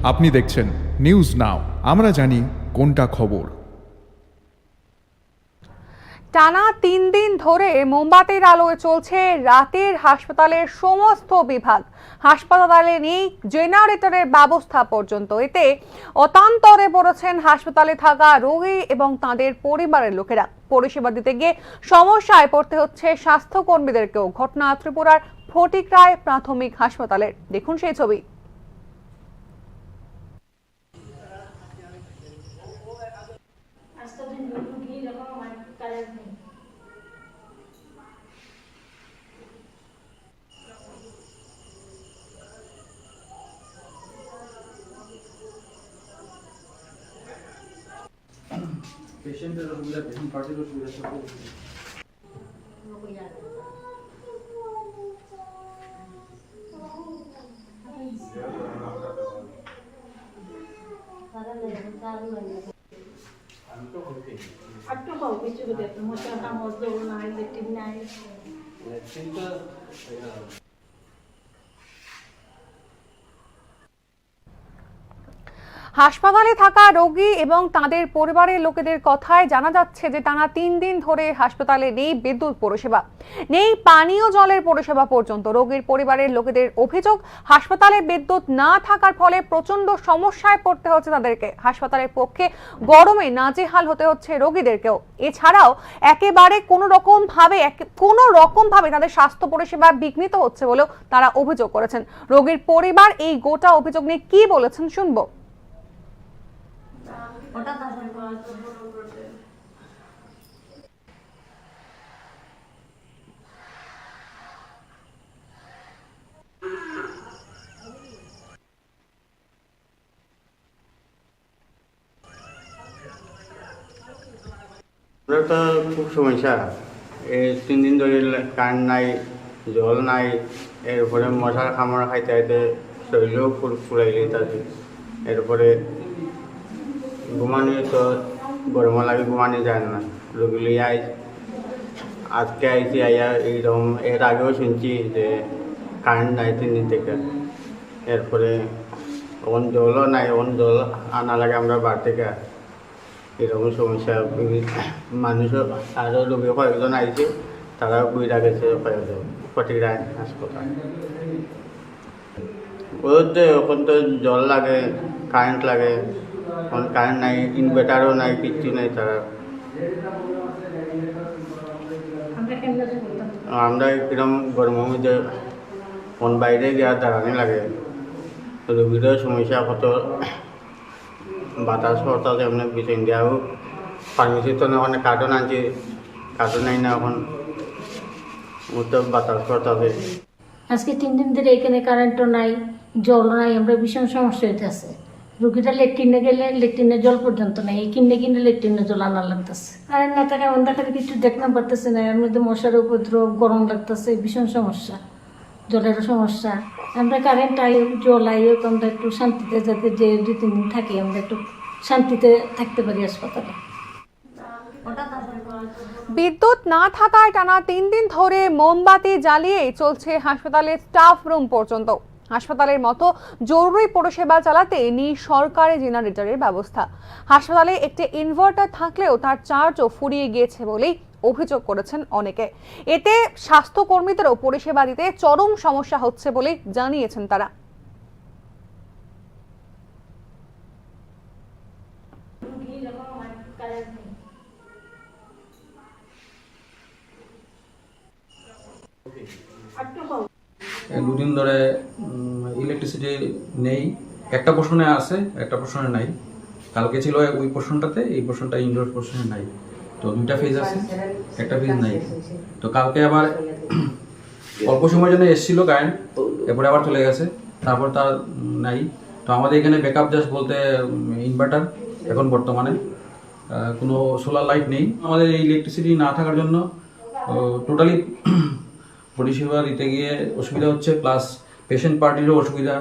আপনি দেখছেন news now, আমরা জানি কোনটা খবর। টানা 3 দিন ধরে মোমবাতির আলোয় চলছে রাতের হাসপাতালের সমস্ত বিভাগ। হাসপাতালে নেই জেনারেটরের ব্যবস্থা পর্যন্ত। এতে অতান্তরে পড়েছেন হাসপাতালে থাকা রোগী এবং তাদের পরিবারের লোকেরা। পরিষেবা দিতে গিয়ে সমস্যায় পড়তে হচ্ছে স্বাস্থ্যকর্মীদেরকেও। ঘটনা ত্রিপুরার ফটিকরায় প্রাথমিক হাসপাতালের। দেখুন সেই ছবি। পেশেন্টের অসুবিধা, পেশেন্ট পার্টির অসুবিধা সব হাসপাতালে থাকা রোগী এবং তাদের পরিবারের লোকেদের কথায় জানা যাচ্ছে যে টানা 3 দিন ধরে হাসপাতালে নেই বিদ্যুৎ পরিষেবা, নেই পানীয় জলের পরিষেবা পর্যন্ত। রোগীর পরিবারের লোকেদের অভিযোগ, হাসপাতালে বিদ্যুৎ না থাকার ফলে প্রচন্ড সমস্যায় পড়তে হচ্ছে তাদেরকে। হাসপাতালের পক্ষে গরমে নাজেহাল হতে হচ্ছে রোগীদেরকেও। এছাড়াও একেবারে কোনো রকম ভাবে তাদের স্বাস্থ্য পরিষেবা বিঘ্নিত হচ্ছে বলেও তারা অভিযোগ করেছেন। রোগীর পরিবার এই গোটা অভিযোগ নিয়ে কি বলেছেন শুনবো। তো খুব সমস্যা। এই 3 দিন ধরে কারেন্ট নাই, জল নাই, এরপরে মশার কামড় খাইতে খাইতে শরীরেও ফুলাই লিতেছে। এরপরে ঘুমানি তো গরম লাগে, ঘুমানি যায় না। রোগী লিয়ে আজকে আইসি আইয়া এইরকম, এর আগেও শুনছি যে কারেন্ট নাই 3 দিন থেকে। এরপরে ওন জলও নাই, ওন জল আনা লাগে আমরা বার থেকে। এরকম সমস্যা মানুষও আরও রোগী কয়েকজন আইছে, তারাও বুঝা গেছে কয়েকজন ফটিকরায় হাসপাতাল। ওদের এখন তো জল লাগে, কারেন্ট লাগে, এখন কারেন্ট নাই, ইনভার্টারও নাই, কিচ্ছু নাই। তারা আমরা কিরম গরমের মধ্যে কোন বাইরে গিয়ে দাঁড়ানি লাগে। রোগীরও সমস্যা, কত বাতাস পড়তে এমনি বিছাইন দেওয়াও ফার্মেসি তো অনেক কার্টন আনছি, কার্টন নাই না এখন, তো বাতাস পড়তে। আজকে 3 দিন ধরে এখানে কারেন্টও নাই, জল নাই, আমরা ভীষণ সমস্যা হইতেছে। রুগীটা লেট্রিনে গেলে লেট্রিনের জল পর্যন্ত নাই, কিনে লেট্রিনের জল আনা লাগতেছে। কারেন্ট না থাকে এমন দেখালে কিছু দেখতে পারতেছে না, এর মধ্যে মশার উপদ্রব, গরম লাগতেছে, ভীষণ সমস্যা, জলেরও সমস্যা। আমরা কারেন্ট আইও জল আইও তো আমরা একটু শান্তিতে, যাতে যে 2-3 দিন থাকি আমরা একটু শান্তিতে থাকতে পারি হাসপাতালে। বিদ্যুৎ না থাকায় টানা 3 দিন ধরে মোমবাতি জ্বালিয়েই চলছে হাসপাতালের স্টাফ রুম পর্যন্ত। হাসপাতালের মতো জরুরি পরিষেবা চালাতে নেই সরকারি জেনারেটরের ব্যবস্থা। হাসপাতালে একটি ইনভার্টার থাকলেও তার চার্জও ফুরিয়ে গিয়েছে বলেই অভিযোগ করেছেন অনেকে। এতে স্বাস্থ্যকর্মীদেরও পরিষেবা দিতে চরম সমস্যা হচ্ছে বলে জানিয়েছেন তারা। দুদিন ধরে ইলেকট্রিসিটি নেই, একটা পোর্শনে আছে, একটা পোর্শনে নাই। কালকে ছিল ওই পোর্শনটাতে, এই পোর্শনটা ইনডোর পোর্শনে নাই। তো 2টা ফেজ আছে, একটা ফেজ নাই। তো কালকে আবার অল্প সময়ের জন্য এসেছিল কারেন্ট, এরপরে আবার চলে গেছে, তারপর তার নাই। তো আমাদের এখানে ব্যাকআপ জাস্ট বলতে ইনভার্টার, এখন বর্তমানে কোনো সোলার লাইট নেই। আমাদের এই ইলেকট্রিসিটি না থাকার জন্য টোটালি পরিষেবা দিতে গিয়ে অসুবিধা হচ্ছে, প্লাস পেশেন্ট পার্টিরও অসুবিধা,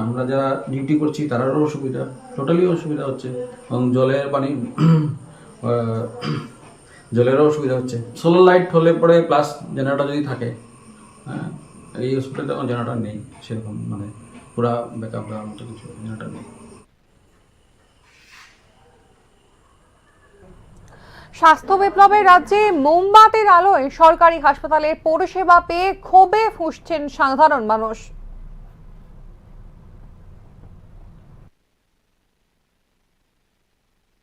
আমরা যারা ডিউটি করছি তারারও অসুবিধা, টোটালি অসুবিধা হচ্ছে। এবং জলেরও অসুবিধা হচ্ছে। সোলার লাইট হলে পরে প্লাস জেনারেটর যদি থাকে, হ্যাঁ, এই হসপিটালে তখন জেনারেটর নেই সেরকম, মানে পুরা ব্যাকআপ দেওয়ার মতো কিছু জেনারেটর নেই। স্বাস্থ্য বিপ্লবের রাজ্যে মোমবাতির আলোয় সরকারি হাসপাতালের পরিষেবা পেয়ে ক্ষোভে ফুঁসছেন সাধারণ মানুষ।